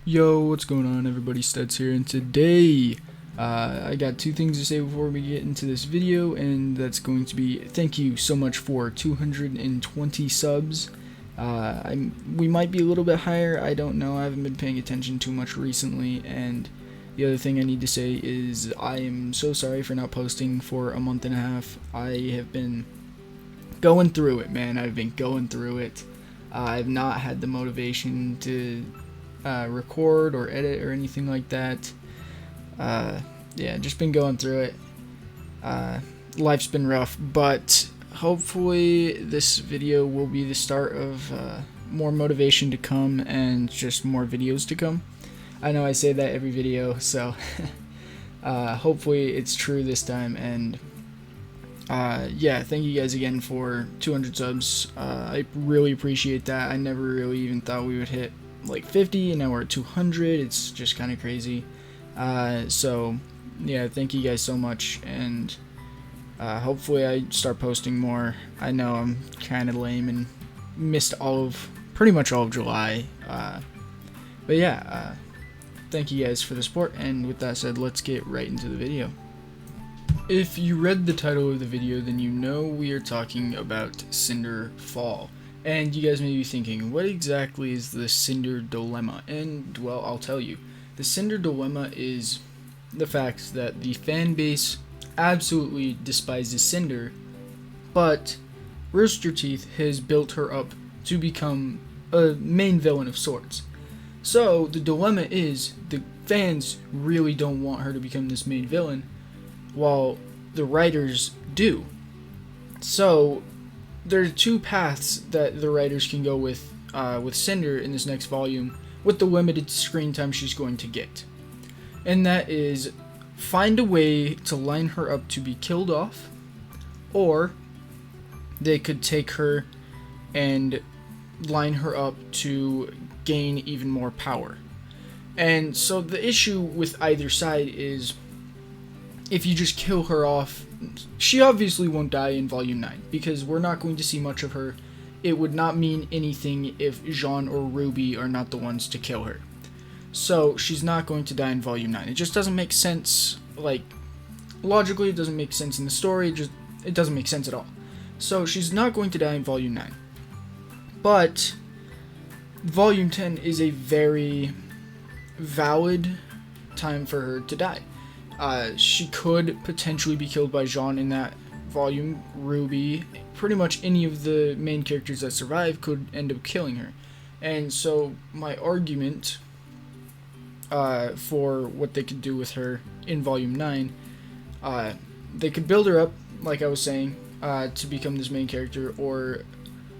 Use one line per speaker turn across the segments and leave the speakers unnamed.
Yo, what's going on everybody, Studs here, and today I got two things to say before we get into this video, and that's going to be thank you so much for 220 subs. We might be a little bit higher, I don't know, I haven't been paying attention too much recently, and the other thing I need to say is I am so sorry for not posting for a month and a half. I have been going through it, man. I've been going through it. I've not had the motivation to record or edit or anything like that. Yeah, just been going through it. Life's been rough, but hopefully this video will be the start of more motivation to come and just more videos to come. I know I say that every video, so hopefully it's true this time. And yeah, thank you guys again for 200 subs. I really appreciate that. I never really even thought we would hit like 50, and now we're at 200. It's just kind of crazy. So yeah, thank you guys so much, and hopefully I start posting more. I know I'm kind of lame and missed pretty much all of July, but yeah, thank you guys for the support, and with that said, let's get right into the video. If you read the title of the video, then you know we are talking about Cinder Fall. And you guys may be thinking, what exactly is the Cinder Dilemma? And, well, I'll tell you. The Cinder Dilemma is the fact that the fan base absolutely despises Cinder, but Rooster Teeth has built her up to become a main villain of sorts. So, the dilemma is, the fans really don't want her to become this main villain, while the writers do. So, there are two paths that the writers can go with Cinder in this next volume with the limited screen time she's going to get. And that is find a way to line her up to be killed off, or they could take her and line her up to gain even more power. And so the issue with either side is if you just kill her off, she obviously won't die in Volume 9, because we're not going to see much of her. It would not mean anything if Jean or RWBY are not the ones to kill her. So, she's not going to die in Volume 9. It just doesn't make sense, like, logically it doesn't make sense in the story, it doesn't make sense at all. So, she's not going to die in Volume 9. But, Volume 10 is a very valid time for her to die. She could potentially be killed by Jean in that volume. RWBY, pretty much any of the main characters that survive could end up killing her. And so my argument for what they could do with her in volume 9, they could build her up, like I was saying, to become this main character, or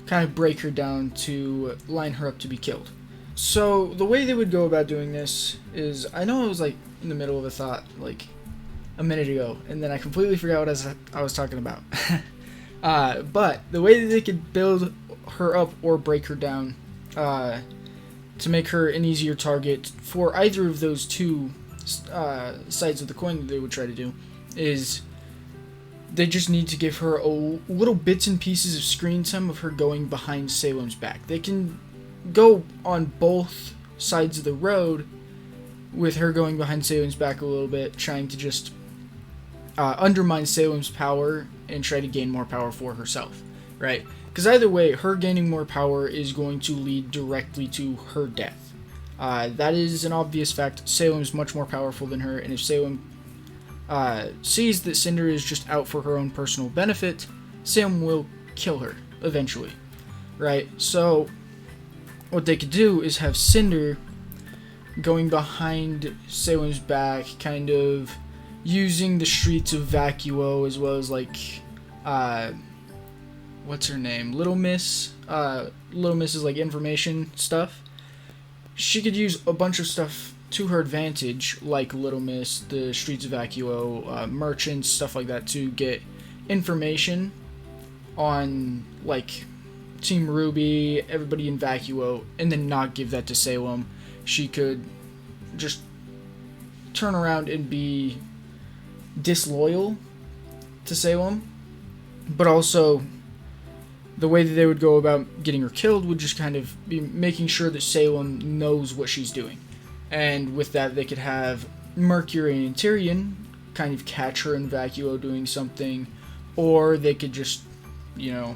kind of break her down to line her up to be killed. So the way they would go about doing this is, I know I was like in the middle of a thought like a minute ago, and then I completely forgot what I was talking about. But the way that they could build her up or break her down to make her an easier target for either of those two sides of the coin that they would try to do is they just need to give her little bits and pieces of screen time of her going behind Salem's back. They can go on both sides of the road with her going behind Salem's back a little bit, trying to just undermine Salem's power and try to gain more power for herself, right? Because either way, her gaining more power is going to lead directly to her death. That is an obvious fact. Salem's much more powerful than her, and if Salem sees that Cinder is just out for her own personal benefit, Salem will kill her eventually, right? So what they could do is have Cinder going behind Salem's back, kind of using the streets of Vacuo, as well as like what's her name, Little Miss. Little Miss is like information stuff. She could use a bunch of stuff to her advantage, like Little Miss, the streets of Vacuo, merchants, stuff like that, to get information on like Team RWBY, everybody in Vacuo, and then not give that to Salem. She could just turn around and be disloyal to Salem, but also the way that they would go about getting her killed would just kind of be making sure that Salem knows what she's doing. and with that they could have Mercury and Tyrion kind of catch her and Vacuo doing something, or they could just, you know,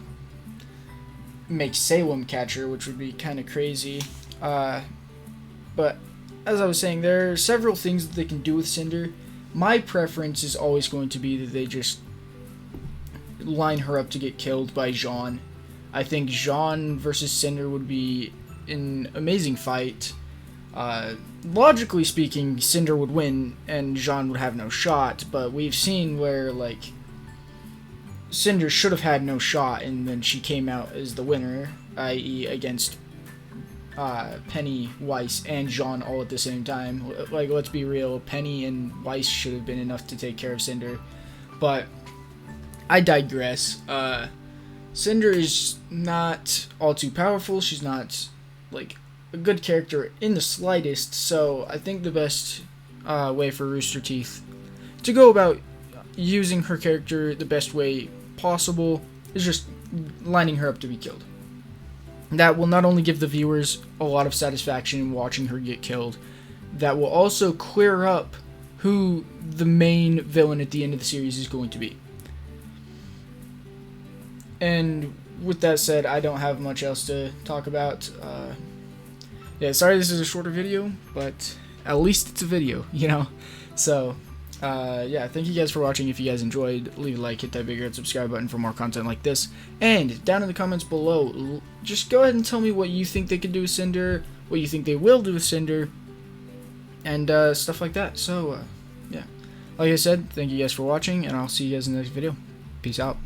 make Salem catch her, which would be kind of crazy. But as I was saying, there are several things that they can do with Cinder. My preference is always going to be that they just line her up to get killed by Jean. I think Jean versus Cinder would be an amazing fight. Logically speaking, Cinder would win and Jean would have no shot, but we've seen where, like, Cinder should have had no shot and then she came out as the winner, i.e. against Penny, Weiss, and Jean all at the same time. Like, let's be real, Penny and Weiss should have been enough to take care of Cinder. But I digress. Cinder is not all too powerful. She's not, like, a good character in the slightest, so I think the best way for Rooster Teeth to go about using her character the best way possible is just lining her up to be killed. That will not only give the viewers a lot of satisfaction in watching her get killed, that will also clear up who the main villain at the end of the series is going to be. And with that said, I don't have much else to talk about. Yeah, sorry this is a shorter video, but at least it's a video, you know? So, yeah, thank you guys for watching. If you guys enjoyed, leave a like, hit that big red subscribe button for more content like this. And down in the comments below, just go ahead and tell me what you think they could do with Cinder, what you think they will do with Cinder, and stuff like that. So, yeah. Like I said, thank you guys for watching, and I'll see you guys in the next video. Peace out.